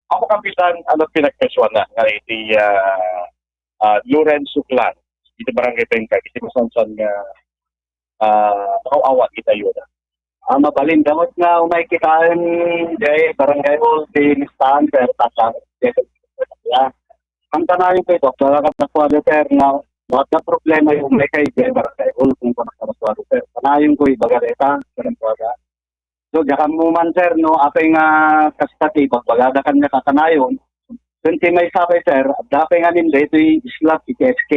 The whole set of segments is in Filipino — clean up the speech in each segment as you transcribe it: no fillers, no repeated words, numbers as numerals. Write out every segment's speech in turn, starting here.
ako kapitan, ano pinagkasuan na, nga iti Lorenzo Clan, iti barangay Bengkay, iti masansan nga, nakawawat kita yun. Mabalin damot nga umay kitaan jay barangay mo di listahan sir tatang ya. Ang tanayin ko ito, kaya kapatwado sir na wala problema yung may kay jay barangay mo kung kapatwado sir. Tanayin ko ibagareta barangay. So jakan mo man sir no apay nga kastati pagbagada kanya kakanayon. Kunti may sabay sir, dapay nga nila ito yung islat SK.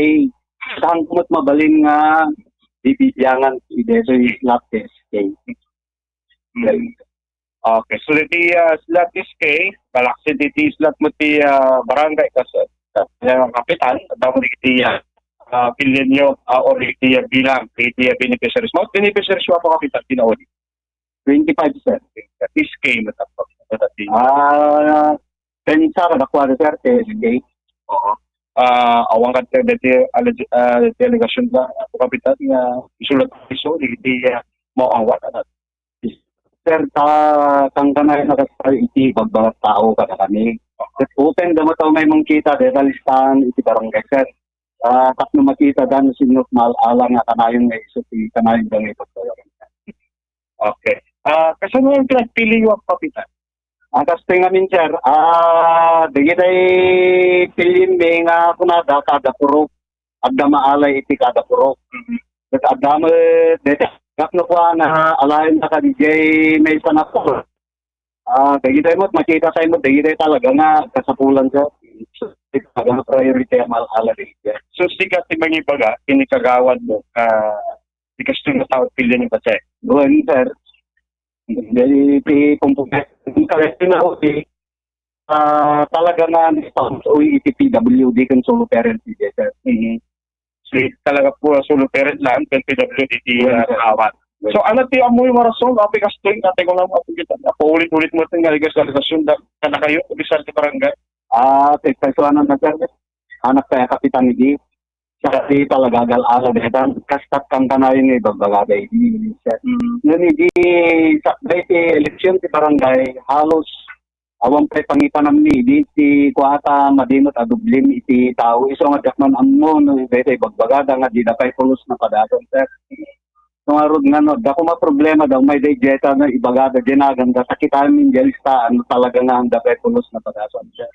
Saan kumot mabalin nga bibigyangan ito yung islat SK. Okay, so iti slot is kay, balaksin iti slot mo ti barangay kasi kapitan, dapat iti pilin nyo or iti bilang, iti beneficiaries. Most beneficiaries mo po kapitan, tinauli. 25 sir. Is kay matapos. Pensar na kuha sir, SK. Oo. Awang ka delegasyon ba, kapitan, isulat iso, iti mawawat at Sir, kang kanay nakasal iti bagbangat tao kada kami. Open damo tayo may mangkita dahil listahan iti barangay sir. Tapno makita dan sinot malala nga kanayon nga iso ti kanayon dang ito. Okay. Kasi mo yung pinagpili yung kapitan? Akas tingamin sir, digitay pilin may nga kunada kada purok. Adda maalay iti kada purok. At adda mo dete kapno ko na alayin na ka DJ may sanako. Dagitay mo makita sa mo dagitay talaga nga kasapulan siya. Talaga priority ang malala DJ. So sikat ti mga ibaga, kinikagawad mo, di kasi na tawag pilyan yung kasi. Doon sir. Jadi iti kumpuket. Kalesi na uti. Talaga nga o iti PWD kan solo parent DJ sir. So talaga po solo parent lang, PWD di awat. So ano ti amoy mo rason, api kastoy natin ko lang kita. Paulit-ulit mo tin galigas-galigasyon na kayo, bisal ti barangay. Tekpesuanan na sir. Anak kaya kapitan hindi. Kasi talaga gal-ala detan kastat kang kanayon ng ibabagay di sir. Nung hindi sa eleksyon ti barangay halos awang pre pangitanam ni di ti kuata madimot adublim iti tao iso nga jakman ammo no iti bagbagada nga di dapay pulos na padaton sir. So nga rod nga no dako ma problema daw may dayjeta na ibagada dinagan da sakitan min jelista ano talaga nga ang dapay pulos na padaton sir.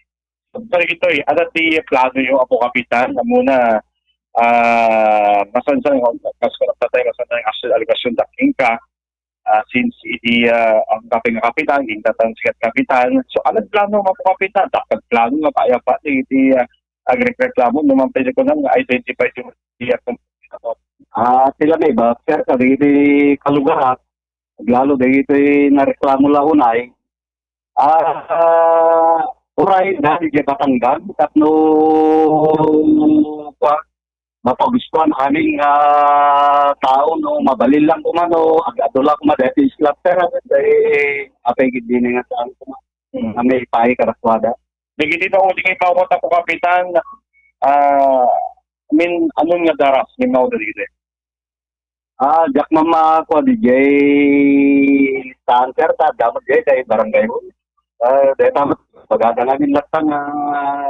So ito ada ti plano yung apo kapitan na muna masansan tatay masansan ang asal aligasyon daking ka since iti ang kaping kapitan yung tatang sikat kapitan so anong plano mga kapitan dapat plano nga kaya pa iti agreklamo naman pwede ko nang identify yung sila may ba sir sa dito kalugar lalo dito nareklamo lahunay uray na di katanggan tatno mapagustuhan aming tao no mabalil lang kumano agadula kuma dati islat sir apay gid nga saan kuma may pahi karaswada digiti na uli kay bawat ako kapitan anong nga daras ni Mao dito jak mama ko DJ saan sir ta dapat jay kay barangay mo dahil tamat pagada namin latang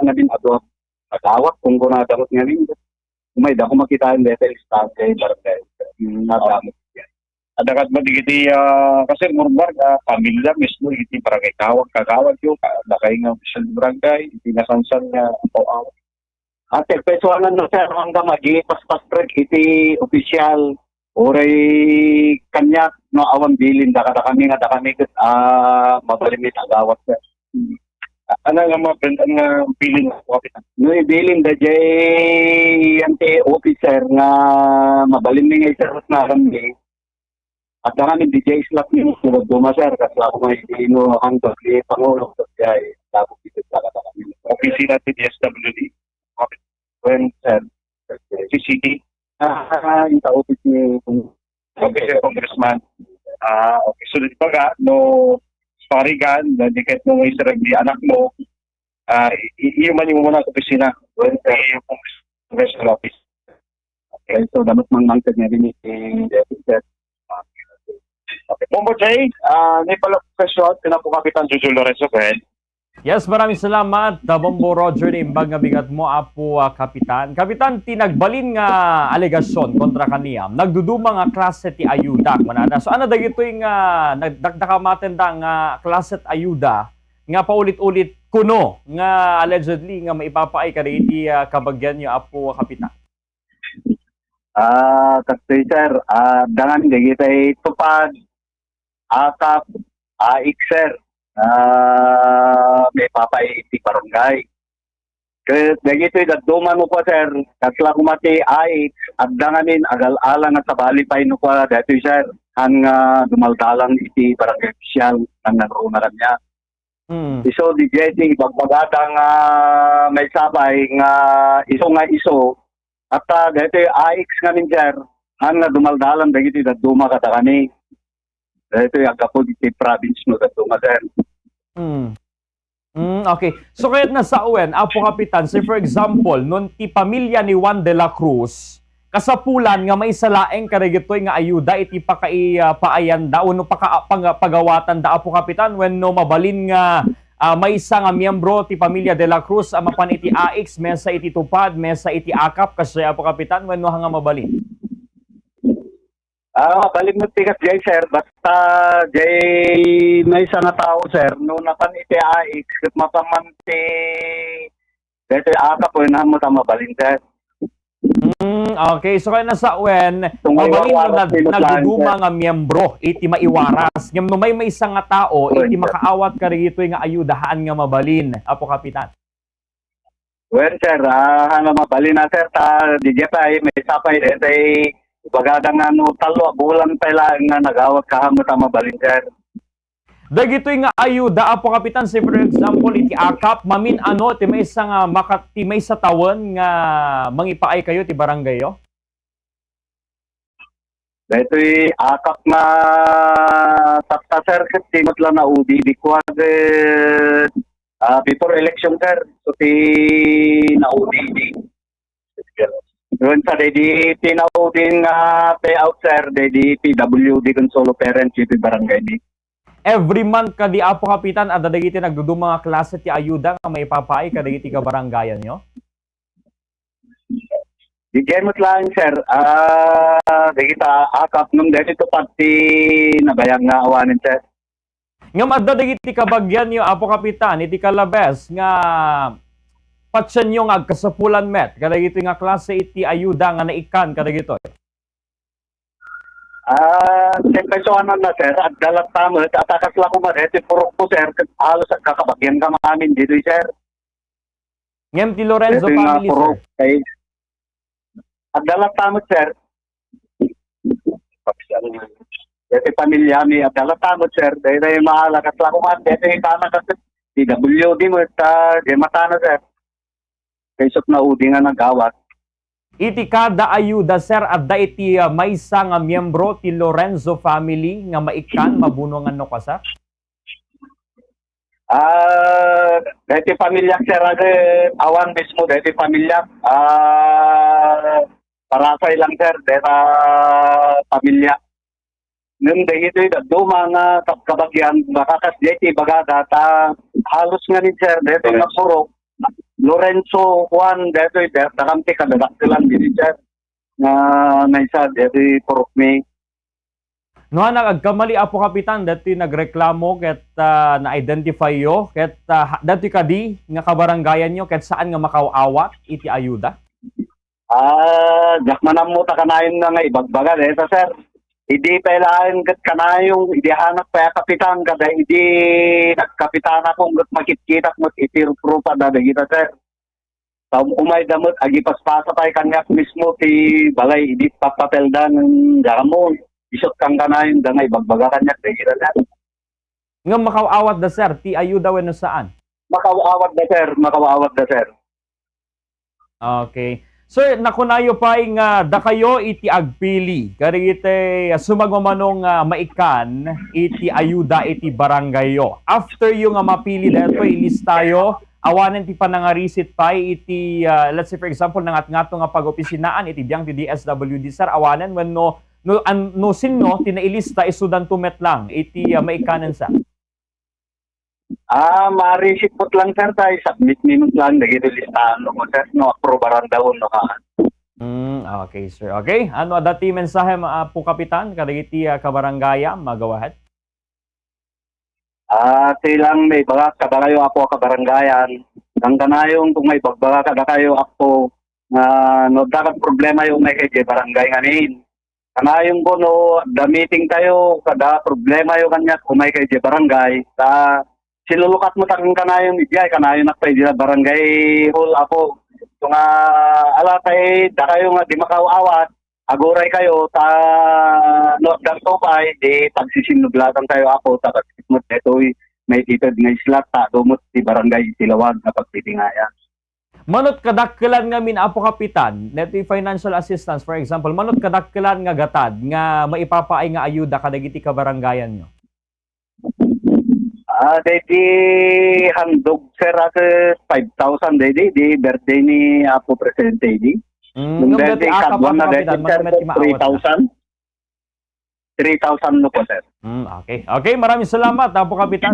namin ado agawat kung kuna damot ngamin may dako makitaan dito isang kay barangay. Nadamot yan. Adakat mo digiti kasi murmur pamilya mismo iti barangay kagawad yung nakay nga official barangay iti nasansan nga aw. Ate pesuanan no sir hanggang magi pas break iti official oray kanya no awan bilin da kami mabalimit agawat sir. Ano nga mga ang feeling mo kapitan? No bilin da jay ante officer nga mabalim ni sir na kami. At kami DJ slap ni sulod dumasar kasi ako may ino ang pagli pangulo jay tapos dito sa kami. Opisina ti DSWD. When sir CCD. yung sa office ni Congressman. Okay. So di ba no parigan na dikit mo may sarag di anak mo iyo man yung muna sa opisina yung congressional office. Okay, so dapat mangmangkad niya rin sir. Okay. Pombo Jay, may pala question, pinapo Kapitan Jojo Lorenzo, go ahead. Yes, maraming salamat. Dabombo Roger ni imbag nga bigat mo apo kapitan. Kapitan tinagbalin nga alegasyon kontra kaniya. Nagduduma nga klase ti ayuda manada. So ano dagitoy nga nagdagdaka matenda nga klase ti ayuda nga paulit-ulit kuno nga allegedly nga maipapaay kada iti kabagyan niyo apo kapitan. Kasi sir, dangan di kita tupad, akap, aik sir, may papaiti barangay. Kaya dagito daduma no ko sir, kasla kumati aik, at danganin agal-alang at sabali pa ino ko dito sir, ang dumaldalang iti barangay official ng narunaran niya. Iso di Jetty, bagbagatang may sabay nga iso, at dito AX nga min sir, ang dumaldalang dagito daduma kata kani. Dito yung kapod iti province mo daduma sir. Okay. So kaya't nasa uwen, apo kapitan, say for example, nun ti pamilya ni Juan de la Cruz, kasapulan nga may salaeng karigitoy nga ayuda iti paayan da uno pagawatan da apo kapitan when no mabalin nga may isa nga miyembro ti pamilya de la Cruz mapan iti AX mesa iti tupad mesa iti akap kasi apo kapitan when no hanga mabalin. Balik mo tikat jay sir, basta jay may isa nga tao sir, no napan iti AX, kat mapamanti, dito akap po na mo mabalin sir. Okay, so kaya nasa uwen, mabalin mo nagduduma nga miyembro, iti maiwaras. Ngam no may isang nga tao, iti makaawat ka rito nga ayudahan nga mabalin, apo kapitan. Well sir, hanga mabalin na sir, di jepay, may sapay, dito bagada nga no talo, bulan pa lang nga nagawat kahamot ang mabalin sir. Dagitoy nga ayuda apo kapitan, say for example iti akap mamin ano ti may isa nga makati may sa tawon nga mangipaay kayo ti barangay yo. Dito'y akap nga tapta sir timot lang na udi di kwad before election sir so ti na udi di doon sa di tinaudin nga payout sir di PWD Consolo Parent ti barangay di. Every month ka di apo kapitan at dagiti nagduduma nga klase ti ayuda nga may papaay kadagiti ka barangayan nyo? Di gemot lang sir, dagita akap nung dito pati nabayang nga awanin sir. Ngam adda dagiti kabagyan nyo apo kapitan iti kalabes nga patsan nyo nga kasapulan met kadagiti nga klase iti ayuda nga naikan kadagito. Siyempre so ano na sir, at dalat tamo, at atakas lang ko iti purok po sir, halos at kakabagyan ka maamin dito sir. Ngem ti Lorenzo family sir. Kay, at dalat tamo sir, iti pamilya mi, at dalat tamo sir, dahil maalakas lang ko iti itanak at PWD mo, at di matana sir. Kaysot na udi nga nagawat. Iti kada ayuda sir adda iti maysa nga miyembro ti Lorenzo family nga maikan mabunongan no ka sir? Dati pamilya sir awan mismo dati pamilya parasay lang sir dati pamilya. Nung dito duma nga kabagyan makakas dati bagada ta halos nga ni sir dati nga puro Lorenzo Juan dito dakamti kadagaktilan din sir na naisa dito purok mi. No nagkamali apo kapitan dati nagreklamo ket na-identify yo ket dati kadi nga kabarangayan nyo ket saan nga makaawat iti ayuda? Dakmanam mo ta kanayon nga ibagbaga dito sir. Hindi pailahan kat kanayong hindi hanap pa kapitan kada hindi nagkapitan akong makikita mo itiruprupa da kita sir. Sa umay damot agi paspasa tay kanya mismo ti balay hindi papapel dan gamon isot kang kanayon da ngay bagbaga kanya kita sir. Nga makaawat da sir ti ayuda wenno saan? Makaawat da sir. Okay. Sir, nakunayo pa nga da kayo iti agpili. Kari iti sumagmamanong maikan iti ayuda iti baranggayo. After yung mapili dito, ilistayo, awanen ti panangarisit pa iti, let's say for example, nangat-ngato nga pag-opisinaan iti biyang ti DSWD, sir, awanen when no sinno, tinailista isudan tumet lang iti maikanan sa. Ma-resipot lang sir tayo, submit minutes lang, nagito listahan mo sir, no, aprobaran daw no ka. Okay, sir. Okay, ano dati mensahe po kapitan kadagiti kabarangaya, go ahead. Silang may baga kada kayo ako kabaranggayan, ang kanayong kung may bagbaga kada kayo ako, no dapat problema yung may kay barangay nganin. Kanayong ko no, the meeting tayo, kada problema yung kanya kung may kay barangay, silulukat mo takang kanayong igay, kanayong nakpay dila barangay hall ako. So nga, ala kay, da kayo nga di makauawat, aguray kayo, no, gantopay, di pagsisinuglasan tayo ako, tapos mo ito'y may titod ng islat, dumot di barangay silawag na pagtitingayan. Manot kadakkelan nga min apo kapitan, neto financial assistance for example, manot kadakkelan nga gatad nga maipapaay nga ayuda kadagiti kabarangayan nyo. Di handog sir at 5,000 di birthday ni Apo Presidente di. Yung birthday kadwan na dahil sir 3,000. 3,000 no po sir. Okay. Okay, maraming salamat apo kapitan.